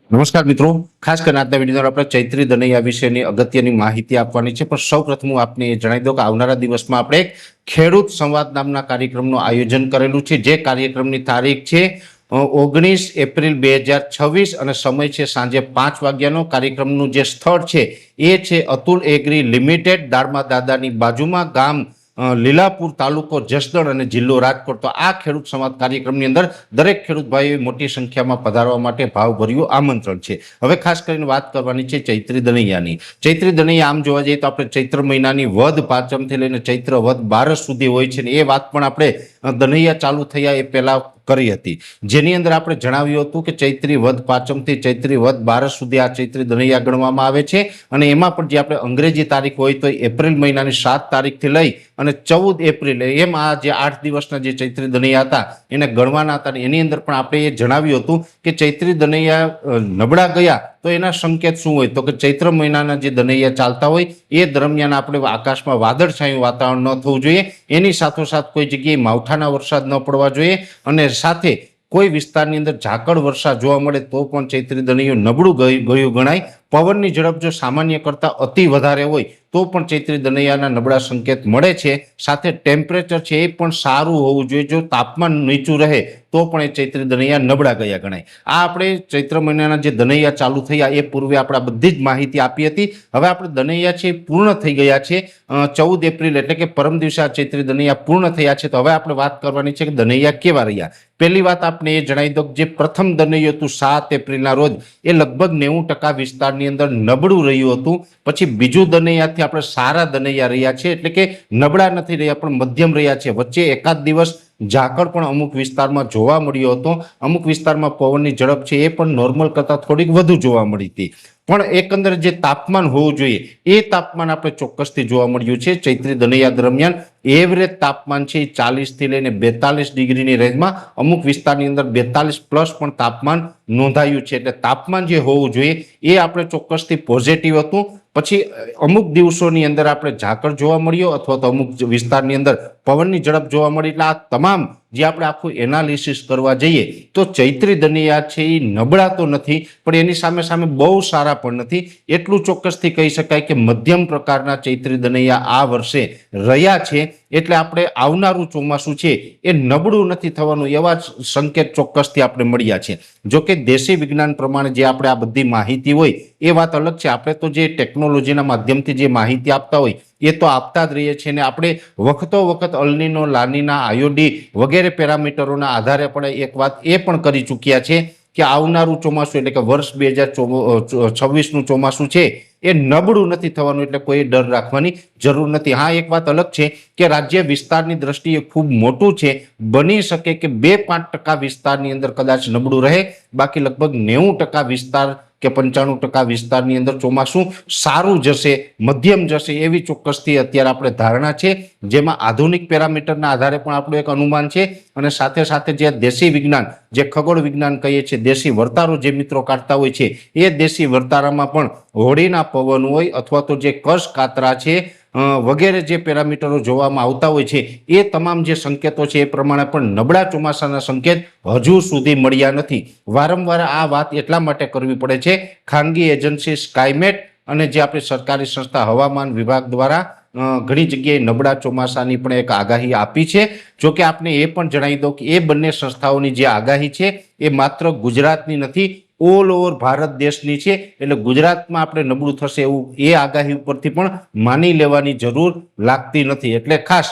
નમસ્કાર મિત્રો, ખાસ કરીને આજના વિડીયોમાં આપણે ચૈત્રી દનૈયા વિશેની અગત્યની માહિતી આપવાની છે. પણ સૌપ્રથમ હું આપને જણાવી દઉં કે આવનારા દિવસમાં આપણે એક ખેડૂત સંવાદ નામના કાર્યક્રમનું આયોજન કરેલું છે. જે કાર્યક્રમની તારીખ છે 19 એપ્રિલ 2026 અને સમય છે સાંજે 5 વાગ્યાનો. કાર્યક્રમનું જે સ્થળ છે એ છે અતુલ એગ્રી લિમિટેડ, દાળમા દાદાની બાજુમાં, ગામ લીલાપુર, તાલુકો જસદણ અને જિલ્લો રાજકોટ. તો આ ખેડૂત સંવાદ કાર્યક્રમની અંદર દરેક ખેડૂત ભાઈઓ મોટી સંખ્યામાં પધારવા માટે ભાવભર્યું આમંત્રણ છે. હવે ખાસ કરીને વાત કરવાની છે ચૈત્રી દનૈયાની. ચૈત્રી દનૈયા આમ જોવા જઈએ તો આપણે ચૈત્ર મહિનાની વદ પાંચમથી લઈને ચૈત્ર વદ 12 સુધી હોય છે ને એ વાત પણ આપણે દનૈયા ચાલુ થયા એ પહેલા કરી હતી, જેની અંદર આપણે જણાવ્યું હતું કે ચૈત્રી વદ પાંચમથી ચૈત્રી વદ 12 સુધી આ ચૈત્રી દનૈયા ગણવામાં આવે છે. અને એમાં પણ જે આપણે અંગ્રેજી તારીખ હોય તો એપ્રિલ મહિનાની 7 તારીખથી લઈ અને 14 એપ્રિલ એમ આ જે 8 દિવસના જે ચૈત્રી દનૈયા હતા એને ગણવાના હતા. એની અંદર પણ આપણે એ જણાવ્યું હતું કે ચૈત્રી દનૈયા નબળા ગયા તો એના સંકેત શું હોય, તો કે ચૈત્ર મહિનાના જે દનૈયા ચાલતા હોય એ દરમિયાન આપણે આકાશમાં વાદળછાયું વાતાવરણ ન થવું જોઈએ, એની સાથોસાથ કોઈ જગ્યાએ માવઠાના વરસાદ ન પડવા જોઈએ અને સાથે કોઈ વિસ્તારની અંદર ઝાકળ વર્ષા જોવા મળે તો પણ ચૈત્રી દનૈયું નબળું ગયું ગણાય. પવનની ઝડપ જો સામાન્ય કરતાં અતિ વધારે હોય તો પણ ચૈત્રી દનૈયાના નબળા સંકેત મળે છે. સાથે ટેમ્પરેચર છે એ પણ સારું હોવું જોઈએ. જો તાપમાન નીચું રહે તો પણ એ ચૈત્રી દનૈયા નબળા ગયા ગણાય. આ આપણે ચૈત્ર મહિનાના જે દનૈયા ચાલુ થયા એ પૂર્વે આપણે બધી જ માહિતી આપી હતી. હવે આપણે દનૈયા છે પૂર્ણ થઈ ગયા છે 14 એપ્રિલ એટલે કે પરમ દિવસે આ ચૈત્રી દનૈયા પૂર્ણ થયા છે. તો હવે આપણે વાત કરવાની છે કે દનૈયા કેવા રહ્યા. પહેલી વાત આપણે એ જણાવી દો કે જે પ્રથમ દનૈયું હતું 7 એપ્રિલના રોજ એ લગભગ 90% વિસ્તારની અંદર નબળું રહ્યું હતું. પછી બીજું દનૈયાથી આપણે સારા દનૈયા રહ્યા છે, એટલે કે નબળા નથી રહ્યા પણ મધ્યમ રહ્યા છે. વચ્ચે એકાદ દિવસ ઝાકળ પણ અમુક વિસ્તારમાં જોવા મળ્યો હતો. અમુક વિસ્તારમાં પવનની ઝડપ છે એ પણ નોર્મલ કરતાં થોડીક વધુ જોવા મળી હતી. પણ એકંદરે જે તાપમાન હોવું જોઈએ એ તાપમાન આપણે ચોક્કસથી જોવા મળ્યું છે. ચૈત્રી દનૈયા દરમિયાન એવરેજ તાપમાન છે 40 થી લઈને 42 ડિગ્રીની રેન્જમાં, અમુક વિસ્તારની અંદર 42 પ્લસ પણ તાપમાન નોંધાયું છે. એટલે તાપમાન જે હોવું જોઈએ એ આપણે ચોક્કસથી પોઝિટિવ હતું. પછી અમુક દિવસોની અંદર આપણે ઝાકળ જોવા મળ્યો અથવા તો અમુક વિસ્તારની અંદર પવનની ઝડપ જોવા મળી. એટલે આ તમામ જે આપણે આખું એનાલિસિસ કરવા જઈએ તો ચૈત્રી દનૈયા છે એ નબળા તો નથી પણ એની સામે સામે બહુ સારા પણ નથી. એટલું ચોક્કસથી કહી શકાય કે મધ્યમ પ્રકારના ચૈત્રી દનૈયા આ વર્ષે રહ્યા છે. એટલે આપણે આવનારું ચોમાસું છે એ નબળું નથી થવાનું એવા સંકેત ચોક્કસથી આપણે મળ્યા છે. જો કે દેશી વિજ્ઞાન પ્રમાણે જે આપણે આ બધી માહિતી હોય એ વાત અલગ છે. આપણે તો જે ટેકનોલોજીના માધ્યમથી જે માહિતી આપતા હોય એ તો આપતા જ રહીએ છીએ ને આપણે વખતો વખત અલનીનો, લાનીના, આયોડી વગેરે પેરામીટરોના આધારે પણ એક વાત એ પણ કરી ચૂક્યા છે કે આવનારું ચોમાસું એટલે કે વર્ષ 2026નું ચોમાસું છે એ નબળું નથી થવાનું. એટલે કોઈ ડર રાખવાની જરૂર નથી. હા, એક વાત અલગ છે કે રાજ્ય વિસ્તારની દ્રષ્ટિએ ખૂબ મોટું છે. બની શકે કે 2-5% વિસ્તારની અંદર કદાચ નબળું રહે, બાકી લગભગ 90% વિસ્તાર કે 95% વિસ્તારની અંદર ચોમાસું સારું જશે, મધ્યમ જશે એવી ચોક્કસથી અત્યારે આપણે ધારણા છે. જેમાં આધુનિક પેરામીટરના આધારે પણ આપણું એક અનુમાન છે અને સાથે સાથે જે દેશી વિજ્ઞાન, જે ખગોળ વિજ્ઞાન કહીએ છીએ, દેશી વર્તારો જે મિત્રો કાઢતા હોય છે એ દેશી વર્તારામાં પણ હોળીના પવન હોય અથવા તો જે કસ કાતરા છે વગેરે જે પેરામીટરો જોવામાં આવતા હોય છે એ તમામ જે સંકેતો છે એ પ્રમાણે પણ નબળા ચોમાસાના સંકેત હજુ સુધી મળ્યા નથી. વારંવાર આ વાત એટલા માટે કરવી પડે છે, ખાનગી એજન્સી સ્કાયમેટ અને જે આપણી સરકારી સંસ્થા હવામાન વિભાગ દ્વારા ઘણી જગ્યાએ નબળા ચોમાસાની પણ એક આગાહી આપી છે. જોકે આપણે એ પણ જણાવી દઉં કે એ બંને સંસ્થાઓની જે આગાહી છે એ માત્ર ગુજરાતની નથી, ઓલ ઓવર ભારત દેશની છે. એટલે ગુજરાતમાં આપણે નબળું થશે એવું એ આગાહી ઉપરથી પણ માની લેવાની જરૂર લાગતી નથી. એટલે ખાસ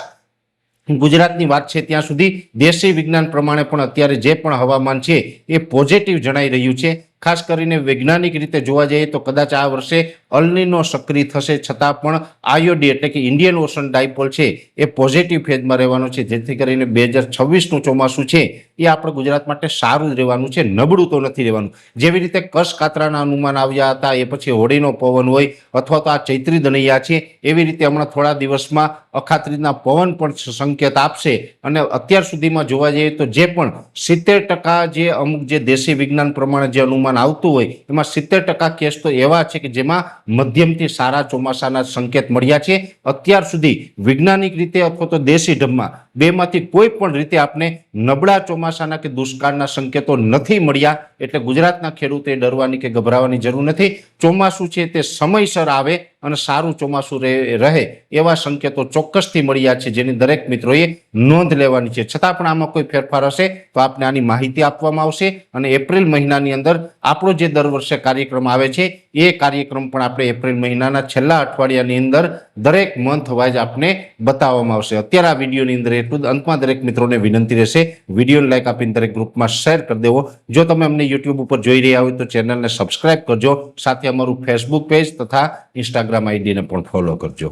ગુજરાતની વાત છે ત્યાં સુધી દેશી વિજ્ઞાન પ્રમાણે પણ અત્યારે જે પણ હવામાન છે એ પોઝિટિવ જણાઈ રહ્યું છે. ખાસ કરીને વૈજ્ઞાનિક રીતે જોવા જઈએ તો કદાચ આ વર્ષે અલનીનો સક્રિય થશે છતાં પણ આઈઓડી એટલે કે ઇન્ડિયન ઓશન ડાયપોલ છે એ પોઝિટિવ ફેઝમાં રહેવાનો છે. જેથી કરીને 2026નું ચોમાસું છે એ આપણે ગુજરાત માટે સારું જ રહેવાનું છે, નબળું તો નથી રહેવાનું. જેવી રીતે કસ કાતરાના અનુમાન આવ્યા હતા એ પછી હોળીનો પવન હોય અથવા તો આ ચૈત્રી દનૈયા છે, એવી રીતે હમણાં થોડા દિવસમાં અખાત્રીજના પવન પણ સંકેત આપશે. અને અત્યાર સુધીમાં જોવા જઈએ તો જે પણ 70% જે અમુક જે દેશી વિજ્ઞાન પ્રમાણે જે અનુમાન આવતું હોય એમાં 70% કેસ તો એવા છે કે જેમાં મધ્યમથી સારા ચોમાસાના સંકેત મળ્યા છે. અત્યાર સુધી વૈજ્ઞાનિક રીતે અથવા તો દેશી ઢબમાં બેમાંથી કોઈ પણ રીતે આપને નબળા ચોમાસાના કે દુષ્કાળના સંકેતો નથી મળ્યા. એટલે ગુજરાતના ખેડૂતે ડરવાની કે ગભરાવાની જરૂર નથી. ચોમાસું છે તે સમયસર આવે અને સારું ચોમાસું રહે એવા સંકેતો ચોક્કસથી મળ્યા છે, જેની દરેક મિત્રોએ નોંધ લેવાની છે. છતાં પણ આમાં કોઈ ફેરફાર હશે તો આપને આની માહિતી આપવામાં આવશે અને એપ્રિલ મહિનાની અંદર આપણો જે દર વર્ષે કાર્યક્રમ આવે છે એ કાર્યક્રમ પણ આપણે એપ્રિલ મહિનાના છેલ્લા અઠવાડિયાની અંદર દરેક મંથ વાઇઝ આપને બતાવવામાં આવશે. અત્યારે આ વિડીયોની અંદર એટલું જ. અંતમાં દરેક મિત્રોને વિનંતી રહેશે, વિડીયોને લાઈક આપીને દરેક ગ્રુપમાં શેર કરી દેવો. જો તમે અમને યુટ્યુબ ઉપર જોઈ રહ્યા હોય તો ચેનલને સબસ્ક્રાઇબ કરજો, સાથે અમારું ફેસબુક પેજ તથા ઇન્સ્ટાગ્રામ આઈડીને પણ ફોલો કરજો.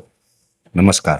નમસ્કાર.